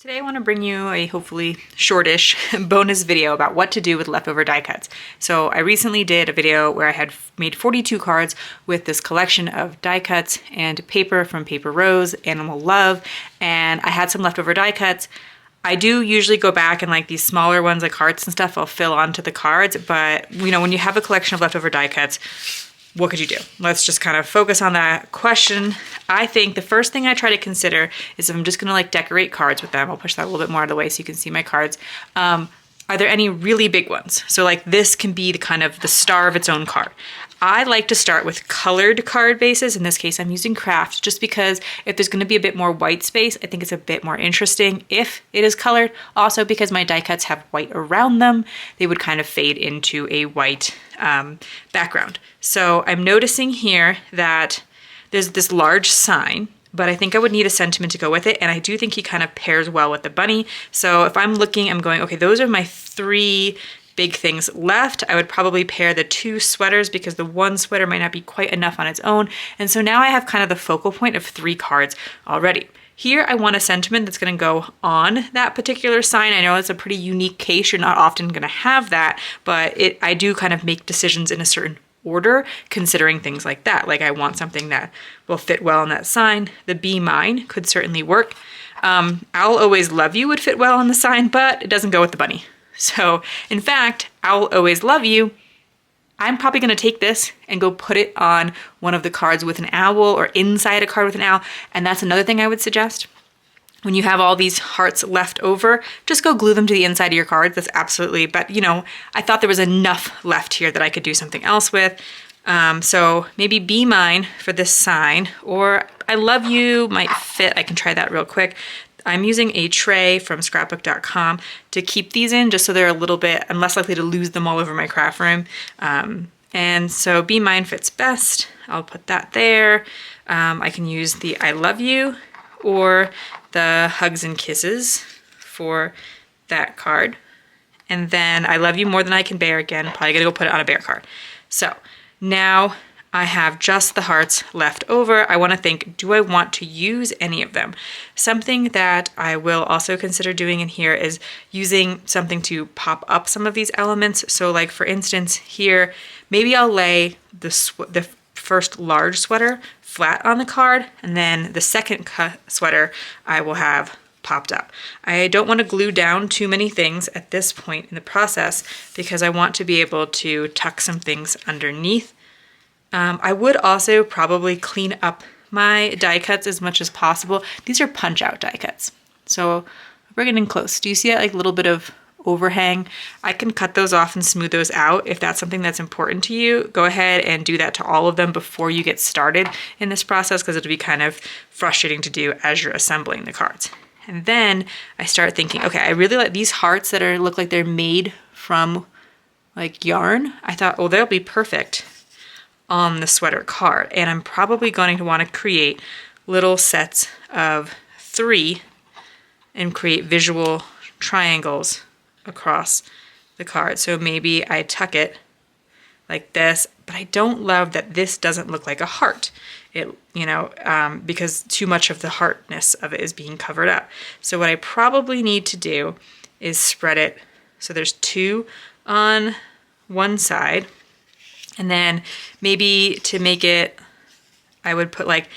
Today I want to bring you a hopefully shortish bonus video about what to do with leftover die cuts. So I recently did a video where I had made 42 cards with this collection of die cuts and paper from Paper Rose, Animal Love, and I had some leftover die cuts. I do usually go back and like these smaller ones like hearts and stuff, I'll fill onto the cards, but you know, when you have a collection of leftover die cuts, what could you do? Let's just kind of focus on that question. I think the first thing I try to consider is if I'm just gonna like decorate cards with them, I'll push that a little bit more out of the way so you can see my cards. Are there any really big ones? So like this can be the kind of the star of its own card. I like to start with colored card bases. In this case, I'm using craft just because if there's gonna be a bit more white space, I think it's a bit more interesting if it is colored. Also because my die cuts have white around them, they would kind of fade into a white background. So I'm noticing here that there's this large sign, but I think I would need a sentiment to go with it. And I do think he kind of pairs well with the bunny. So if I'm looking, I'm going, okay, those are my three big things left. I would probably pair the two sweaters because the one sweater might not be quite enough on its own. And so now I have kind of the focal point of three cards already. Here I want a sentiment that's gonna go on that particular sign. I know it's a pretty unique case. You're not often gonna have that, but I do kind of make decisions in a certain order considering things like that. Like I want something that will fit well on that sign. The Be Mine could certainly work. I'll Always Love You would fit well on the sign, but it doesn't go with the bunny. So in fact, I'll Always Love You, I'm probably gonna take this and go put it on one of the cards with an owl or inside a card with an owl. And that's another thing I would suggest. When you have all these hearts left over, just go glue them to the inside of your cards. That's absolutely, but you know, I thought there was enough left here that I could do something else with. So maybe Be Mine for this sign, or I Love You might fit. I can try that real quick. I'm using a tray from scrapbook.com to keep these in just so they're a little bit, I'm less likely to lose them all over my craft room. And so Be Mine fits best. I'll put that there. I can use the I Love You or the Hugs and Kisses for that card. And then I Love You More Than I Can Bear, again, probably gonna go put it on a bear card. So now I have just the hearts left over. I want to think, do I want to use any of them? Something that I will also consider doing in here is using something to pop up some of these elements. So like for instance here, maybe I'll lay the first large sweater flat on the card, and then the second sweater I will have popped up. I don't want to glue down too many things at this point in the process because I want to be able to tuck some things underneath. I would also probably clean up my die cuts as much as possible. These are punch out die cuts. So bring it in close. Do you see that like little bit of overhang? I can cut those off and smooth those out. If that's something that's important to you, go ahead and do that to all of them before you get started in this process because it'll be kind of frustrating to do as you're assembling the cards. And then I start thinking, okay, I really like these hearts that look like they're made from like yarn. I thought, oh, they'll be perfect on the sweater card. And I'm probably going to want to create little sets of 3 and create visual triangles across the card. So maybe I tuck it like this, but I don't love that this doesn't look like a heart. It, you know, because too much of the heartness of it is being covered up. So what I probably need to do is spread it so there's 2 on one side. And then maybe to make it, I would put like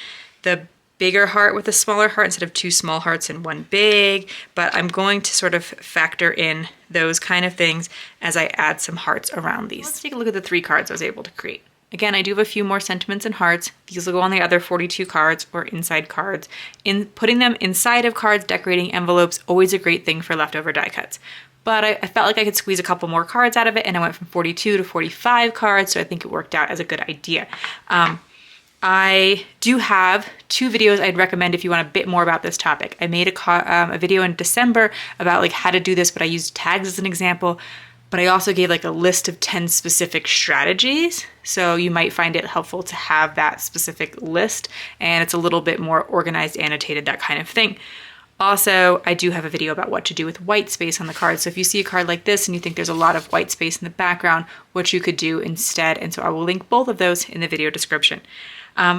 the bigger heart with a smaller heart instead of 2 small hearts and 1 big, but I'm going to sort of factor in those kind of things as I add some hearts around these. Let's take a look at the 3 cards I was able to create. Again, I do have a few more sentiments and hearts. These will go on the other 42 cards or inside cards. In putting them inside of cards, decorating envelopes, always a great thing for leftover die cuts. But I felt like I could squeeze a couple more cards out of it, and I went from 42 to 45 cards, so I think it worked out as a good idea. I do have 2 videos I'd recommend if you want a bit more about this topic. I made a video in December about like how to do this, but I used tags as an example. But I also gave like a list of 10 specific strategies. So you might find it helpful to have that specific list, and it's a little bit more organized, annotated, that kind of thing. Also, I do have a video about what to do with white space on the card. So if you see a card like this and you think there's a lot of white space in the background, what you could do instead. And so I will link both of those in the video description.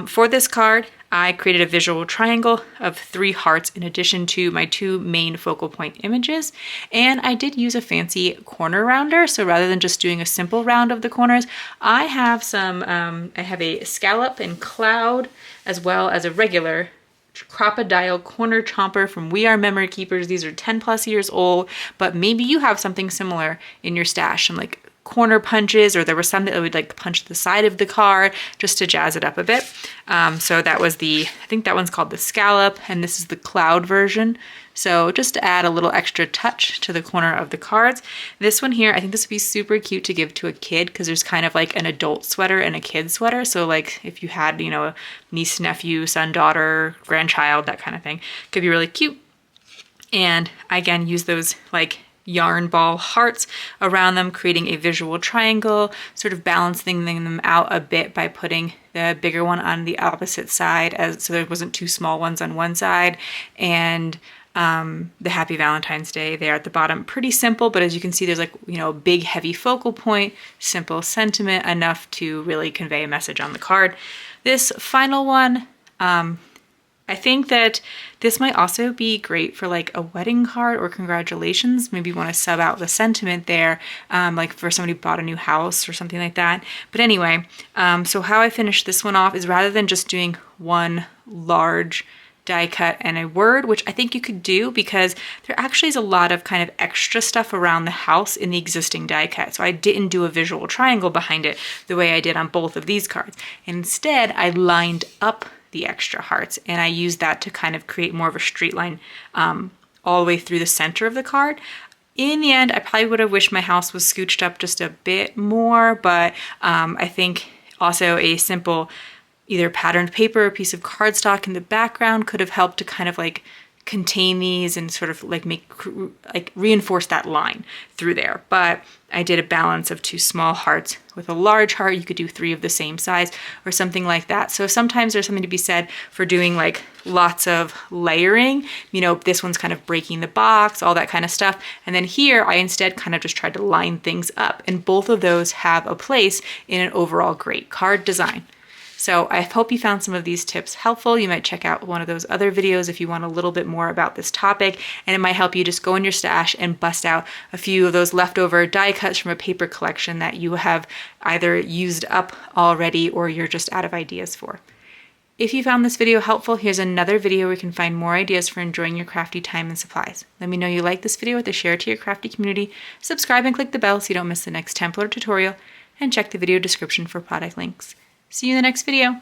For this card, I created a visual triangle of 3 hearts in addition to my 2 main focal point images. And I did use a fancy corner rounder. So rather than just doing a simple round of the corners, I have I have a scallop and cloud as well as a regular crocodile corner chomper from We Are Memory Keepers. These are 10+ years old, but maybe you have something similar in your stash, some like corner punches, or there was some that would like punch the side of the card just to jazz it up a bit. So that was I think that one's called the scallop, and this is the cloud version. So just to add a little extra touch to the corner of the cards. This one here, I think this would be super cute to give to a kid because there's kind of like an adult sweater and a kid sweater. So like if you had, you know, a niece, nephew, son, daughter, grandchild, that kind of thing, could be really cute. And I again use those like yarn ball hearts around them, creating a visual triangle, sort of balancing them out a bit by putting the bigger one on the opposite side, so there wasn't 2 small ones on one side, and the Happy Valentine's Day there at the bottom. Pretty simple, but as you can see, there's like, you know, a big heavy focal point, simple sentiment, enough to really convey a message on the card. This final one, I think that this might also be great for like a wedding card or congratulations. Maybe you want to sub out the sentiment there, like for somebody who bought a new house or something like that. But anyway, so how I finished this one off is rather than just doing one large die cut and a word, which I think you could do because there actually is a lot of kind of extra stuff around the house in the existing die cut. So I didn't do a visual triangle behind it the way I did on both of these cards. Instead, I lined up the extra hearts, and I used that to kind of create more of a straight line all the way through the center of the card. In the end, I probably would have wished my house was scooched up just a bit more, but I think also a simple either patterned paper or piece of cardstock in the background could have helped to kind of like contain these and sort of like reinforce that line through there. But I did a balance of 2 small hearts with a large heart. You could do 3 of the same size or something like that. So sometimes there's something to be said for doing like lots of layering. You know, this one's kind of breaking the box, all that kind of stuff. And then here I instead kind of just tried to line things up, and both of those have a place in an overall great card design. So I hope you found some of these tips helpful. You might check out one of those other videos if you want a little bit more about this topic, and it might help you just go in your stash and bust out a few of those leftover die cuts from a paper collection that you have either used up already or you're just out of ideas for. If you found this video helpful, here's another video where you can find more ideas for enjoying your crafty time and supplies. Let me know you like this video with a share to your crafty community, subscribe and click the bell so you don't miss the next template or tutorial, and check the video description for product links. See you in the next video.